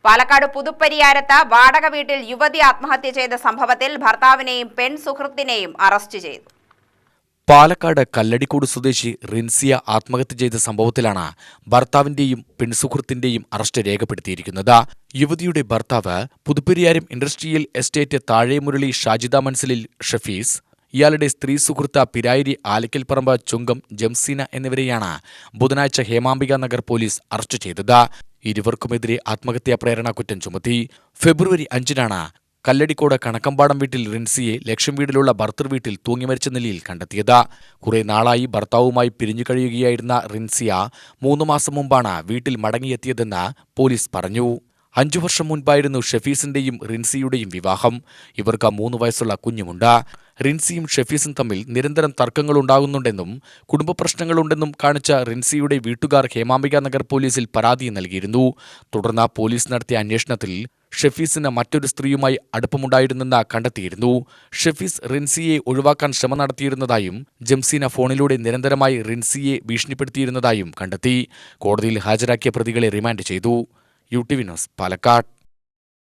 പാലക്കാട് പുതുപ്പരിയാരത്ത് വാടക വീട്ടിൽ യുവതി ആത്മഹത്യ ചെയ്ത സംഭവത്തിൽ ഭർത്താവിനെയും പെൺ സുഹൃത്തിനെയും അറസ്റ്റ് ചെയ്തു. പാലക്കാട് കല്ലടിക്കോട് സ്വദേശി റിൻസിയ ആത്മഹത്യ ചെയ്ത സംഭവത്തിലാണ് ഭർത്താവിന്റെയും പെൺസുഹൃത്തിന്റെയും അറസ്റ്റ് രേഖപ്പെടുത്തിയിരിക്കുന്നത്. യുവതിയുടെ ഭർത്താവ് പുതുപ്പരിയാരം ഇൻഡസ്ട്രിയൽ എസ്റ്റേറ്റ് താഴെമുരളി ഷാജിദ മൻസിലിൽ ഷഫീസ്, ഇയാളുടെ സ്ത്രീ സുഹൃത്ത് പിരായിരി ആലക്കൽപ്പറമ്പ് ചുങ്കം ജംസീന എന്നിവരെയാണ് ബുധനാഴ്ച ഹേമാംബിക നഗർ പോലീസ് അറസ്റ്റ് ചെയ്തത്. ഇരുവർക്കുമെതിരെ ആത്മഹത്യാ പ്രേരണ കുറ്റം ചുമത്തി. ഫെബ്രുവരി 5-നാണ് കല്ലടിക്കോട് കണക്കമ്പാടം വീട്ടിൽ റിൻസിയെ ലക്ഷം വീടിലുള്ള ഭർത്തൃവീട്ടിൽ തൂങ്ങിമരിച്ച നിലയിൽ കണ്ടെത്തിയത്. കുറെ നാളായി ഭർത്താവുമായി പിരിഞ്ഞു കഴിയുകയായിരുന്ന റിൻസിയ 3 മാസം മുമ്പാണ് വീട്ടിൽ മടങ്ങിയെത്തിയതെന്ന് പോലീസ് പറഞ്ഞു. 5 വർഷം മുൻപായിരുന്നു ഷഫീസിന്റെയും റിൻസിയുടെയും വിവാഹം. ഇവർക്ക് 3 വയസ്സുള്ള കുഞ്ഞുമുണ്ട്. റിൻസിയും ഷഫീസും തമ്മിൽ നിരന്തരം തർക്കങ്ങളുണ്ടാകുന്നുണ്ടെന്നും കുടുംബ പ്രശ്നങ്ങളുണ്ടെന്നും കാണിച്ച റിൻസിയുടെ വീട്ടുകാർ ഹേമാംബിക നഗർ പോലീസിൽ പരാതി നൽകിയിരുന്നു. തുടർന്ന് പോലീസ് നടത്തിയ അന്വേഷണത്തിൽ ഷഫീസിന് മറ്റൊരു സ്ത്രീയുമായി അടുപ്പമുണ്ടായിരുന്നെന്ന് കണ്ടെത്തിയിരുന്നു. ഷഫീസ് റിൻസിയെ ഒഴിവാക്കാൻ ശ്രമം നടത്തിയിരുന്നതായും ജംസീന ഫോണിലൂടെ നിരന്തരമായി റിൻസിയെ ഭീഷണിപ്പെടുത്തിയിരുന്നതായും കണ്ടെത്തി. കോടതിയിൽ ഹാജരാക്കിയ പ്രതികളെ റിമാൻഡ് ചെയ്തു. UTV news, Palakkad.